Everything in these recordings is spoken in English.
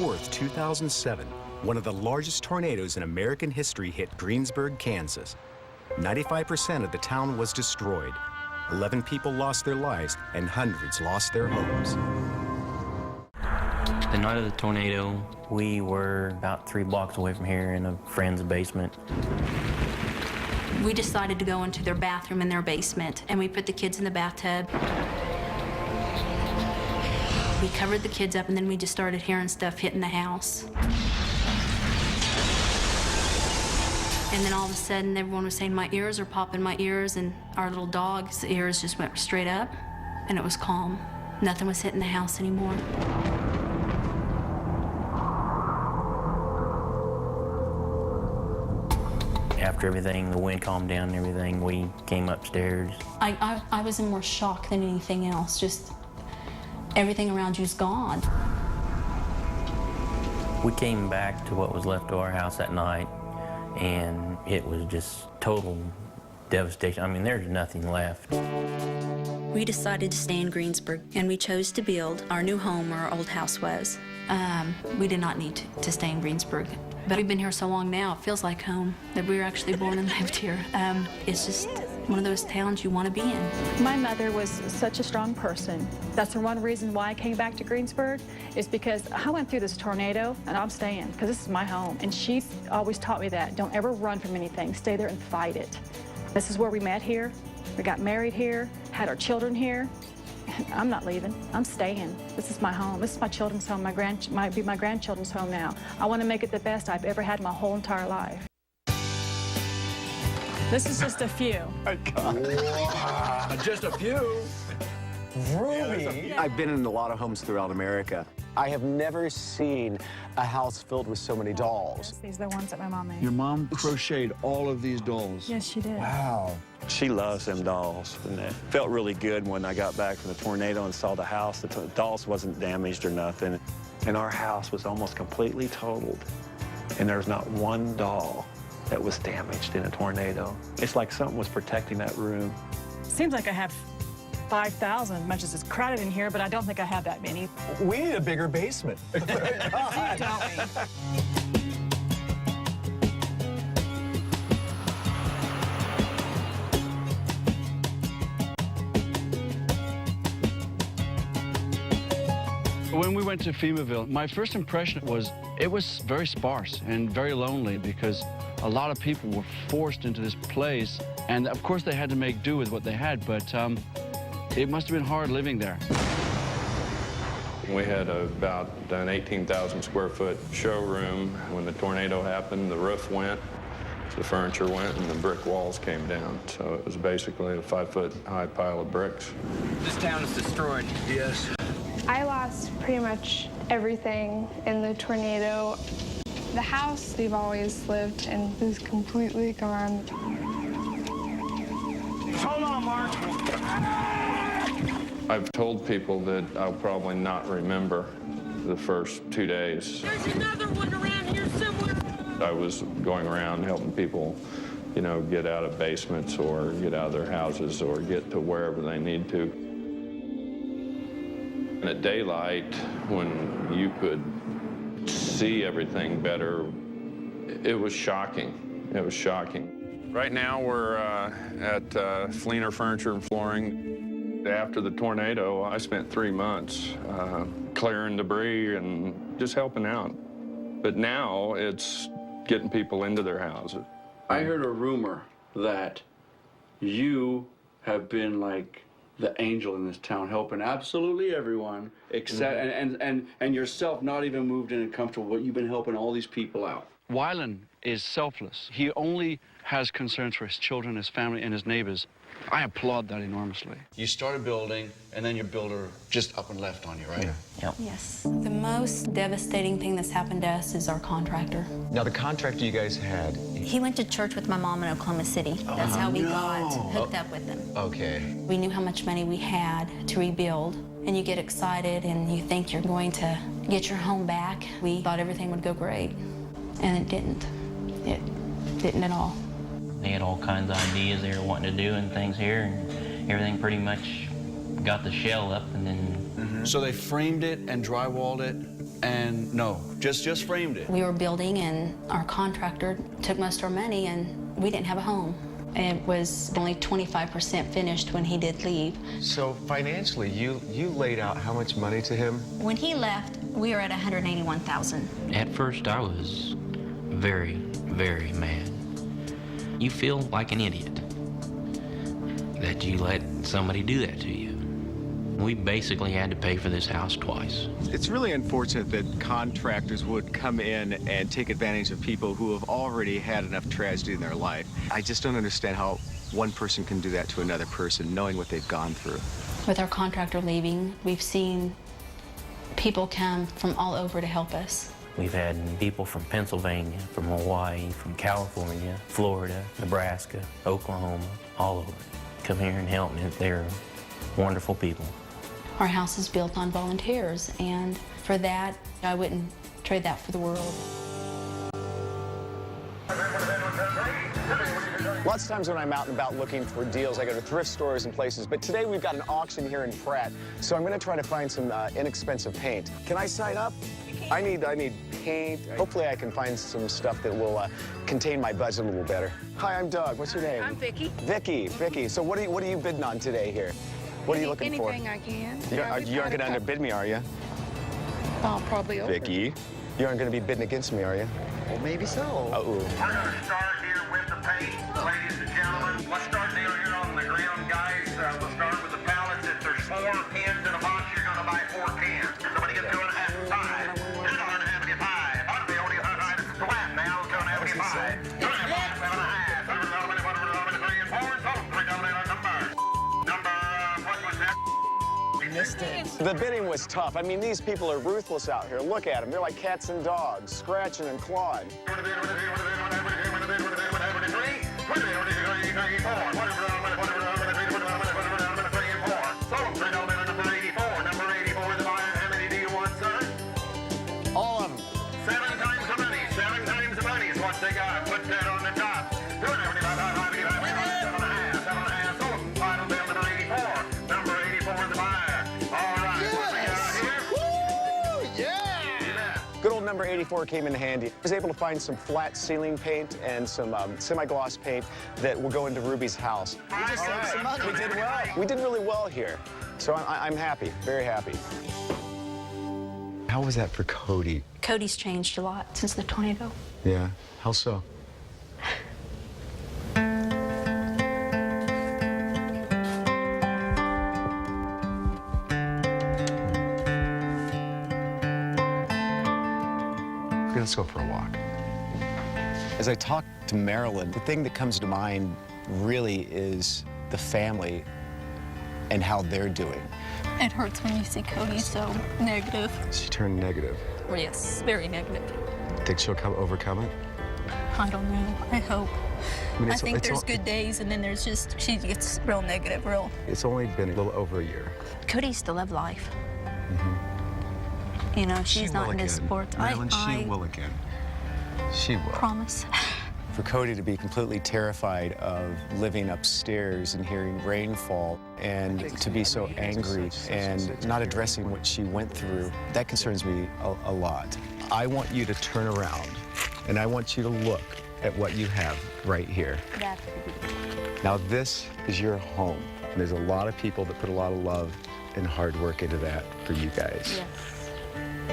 4th, 2007, one of the largest tornadoes in American history hit Greensburg, Kansas. 95% of the town was destroyed. 11 people lost their lives and hundreds lost their homes. The night of the tornado, we were about 3 blocks away from here in a friend's basement. We decided to go into their bathroom in their basement, and we put the kids in the bathtub. We covered the kids up, and then we just started hearing stuff hitting the house. And then all of a sudden, everyone was saying, my ears are popping, my ears, and our little dog's ears just went straight up, and it was calm. Nothing was hitting the house anymore. After everything, the wind calmed down and everything, we came upstairs. I was in more shock than anything else. Just everything around you's gone. We came back to what was left of our house that night, and it was just total devastation. I mean, there's nothing left. We decided to stay in Greensburg, and we chose to build our new home where our old house was. We did not need to stay in Greensburg. But we've been here so long now, it feels like home, that we were actually born and lived here. It's just one of those towns you want to be in. My mother was such a strong person. That's the one reason why I came back to Greensburg, is because I went through this tornado, and I'm staying, because this is my home. And she's always taught me that. Don't ever run from anything. Stay there and fight it. This is where we met here. We got married here, had our children here. I'm not leaving. I'm staying. This is my home. This is my children's home. Might be my grandchildren's home now. I want to make it the best I've ever had my whole entire life. This is just a few. My God. Wow. Just a few. Ruby. I've been in a lot of homes throughout America. I have never seen a house filled with so many dolls. These are the ones that my mom made. Your mom crocheted all of these dolls. Yes, she did. Wow. She loves them dolls, and it felt really good when I got back from the tornado and saw the house. The dolls wasn't damaged or nothing, and our house was almost completely totaled, and there's not one doll that was damaged in a tornado. It's like something was protecting that room. Seems like I have 5,000, much as it's crowded in here, but I don't think I have that many. We need a bigger basement. Don't we? When we went to FEMAville, my first impression was it was very sparse and very lonely because a lot of people were forced into this place, and of course they had to make do with what they had, but it must have been hard living there. We had about an 18,000 square foot showroom. When the tornado happened, the roof went, the furniture went, and the brick walls came down. So it was basically a 5-foot high pile of bricks. This town is destroyed. Yes. I lost pretty much everything in the tornado. The house we've always lived in is completely gone. Hold on, Mark. I've told people that I'll probably not remember the first 2 days. There's another one around here somewhere. I was going around helping people, you know, get out of basements or get out of their houses or get to wherever they need to. And at daylight, when you could see everything better, it was shocking. It was shocking. Right now, we're at Fleener Furniture and Flooring. After the tornado, I spent 3 months clearing debris and just helping out. But now it's getting people into their houses. I heard a rumor that you have been like the angel in this town, helping absolutely everyone, except and yourself not even moved in and comfortable, but you've been helping all these people out. Wyland is selfless. He only has concerns for his children, his family, and his neighbors. I applaud that enormously. You started building, and then your builder just up and left on you, right? Yeah. Yep. Yes. The most devastating thing that's happened to us is our contractor. Now, the contractor you guys had... He went to church with my mom in Oklahoma City. That's how we got hooked up with him. Okay. We knew how much money we had to rebuild, and you get excited and you think you're going to get your home back. We thought everything would go great, and it didn't. It didn't at all. They had all kinds of ideas they were wanting to do and things here, and everything pretty much got the shell up, and then... So they framed it and drywalled it? and no, just framed it. We were building and our contractor took most of our money and we didn't have a home. It was only 25% finished when he did leave. So financially, you laid out how much money to him? When he left, we were at $181,000. At first, I was very, very mad. You feel like an idiot that you let somebody do that to you. We basically had to pay for this house twice. It's really unfortunate that contractors would come in and take advantage of people who have already had enough tragedy in their life. I just don't understand how one person can do that to another person, knowing what they've gone through. With our contractor leaving, we've seen people come from all over to help us. We've had people from Pennsylvania, from Hawaii, from California, Florida, Nebraska, Oklahoma, all over, come here and help me. They're wonderful people. Our house is built on volunteers, and for that, I wouldn't trade that for the world. Lots of times when I'm out and about looking for deals, I go to thrift stores and places, but today we've got an auction here in Pratt, so I'm going to try to find some inexpensive paint. Can I sign up? I need paint. Hopefully I can find some stuff that will contain my budget a little better. Hi, I'm Doug. What's your name? I'm Vicky. Vicky. So what are you bidding on today here? What are you looking for? Anything I can. You aren't going to underbid me, are you? I'll probably over. Vicky, you aren't going to be bidding against me, are you? Well, maybe so. Uh-oh. We're going to start here with the paint, ladies and gentlemen. Let's start down here on the ground, guys. We'll start with the pallets. If there's 4 cans in a box, you're going to buy 4 cans. Somebody gets 2.5 and 5. You're going to have to get 5. I'm the only one right. It's flat now. It's going to have to get 5. 2.5, 7.5. 3 and 4. So 3 down there number. What was that? Missed it. The bidding was tough. I mean, these people are ruthless out here. Look at them. They're like cats and dogs, scratching and clawing. All of them. 7 times the money. 7 times the money is what they got. Put that on the top. 84. Good old number 84 came in handy. I was able to find some flat ceiling paint and some semi-gloss paint that will go into Ruby's house. We just saved some money. We did well. We did really well here. So I'm happy, very happy. How was that for Cody? Cody's changed a lot since the tornado. Yeah, how so? Let's go for a walk. As I talk to Marilyn, the thing that comes to mind really is the family and how they're doing. It hurts when you see Cody so negative. She turned negative. Yes, very negative. Think she'll overcome it? I don't know. I hope. mean, I think there's good days, and then there's just, she gets real negative, real. It's only been a little over a year. Cody used to love life. You know, she's not into sports. Marilyn, she will again. She will. Promise. For Cody to be completely terrified of living upstairs and hearing rainfall and to be so angry and not addressing what she went through, that concerns me a lot. I want you to turn around and I want you to look at what you have right here. Now this is your home. There's a lot of people that put a lot of love and hard work into that for you guys. Yes.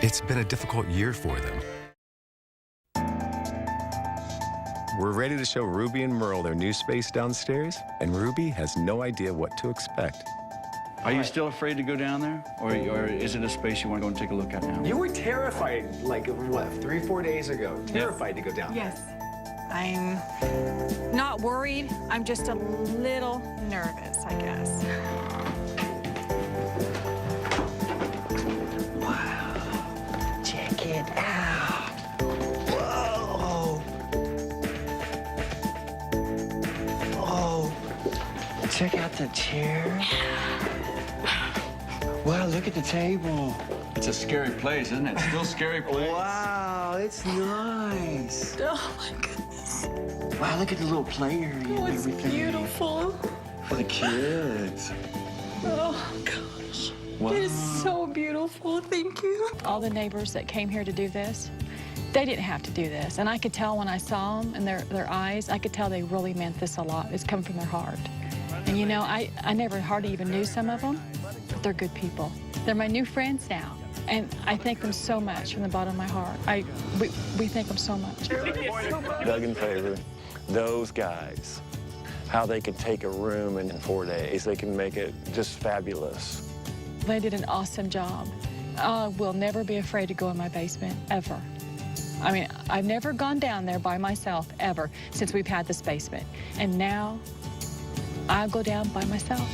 It's been a difficult year for them. We're ready to show Ruby and Merle their new space downstairs, and Ruby has no idea what to expect. Are you still afraid to go down there? Or is it a space you want to go and take a look at now? You were terrified, like, what, 3 or 4 days ago? Terrified to go down there. Yes. I'm not worried. I'm just a little nervous, I guess. Wow. Check it out. Whoa. Oh. Check out the chair. Wow, look at the table. It's a scary place, isn't it? Still a scary place. Wow, it's nice. Oh, my goodness. Wow, look at the little play area and It's everything. beautiful. For the kids. Oh, gosh. Wow. It is so beautiful. Thank you. All the neighbors that came here to do this, they didn't have to do this. And I could tell when I saw them and their eyes, I could tell they really meant this a lot. It's come from their heart. And you know, I never hardly even knew some of them, but they're good people. They're my new friends now. And I thank them so much from the bottom of my heart. We thank them so much. Doug and Favor, those guys, how they could take a room in 4 days, they can make it just fabulous. They did an awesome job. I will never be afraid to go in my basement, ever. I mean, I've never gone down there by myself, ever, since we've had this basement. And now, I'll go down by myself.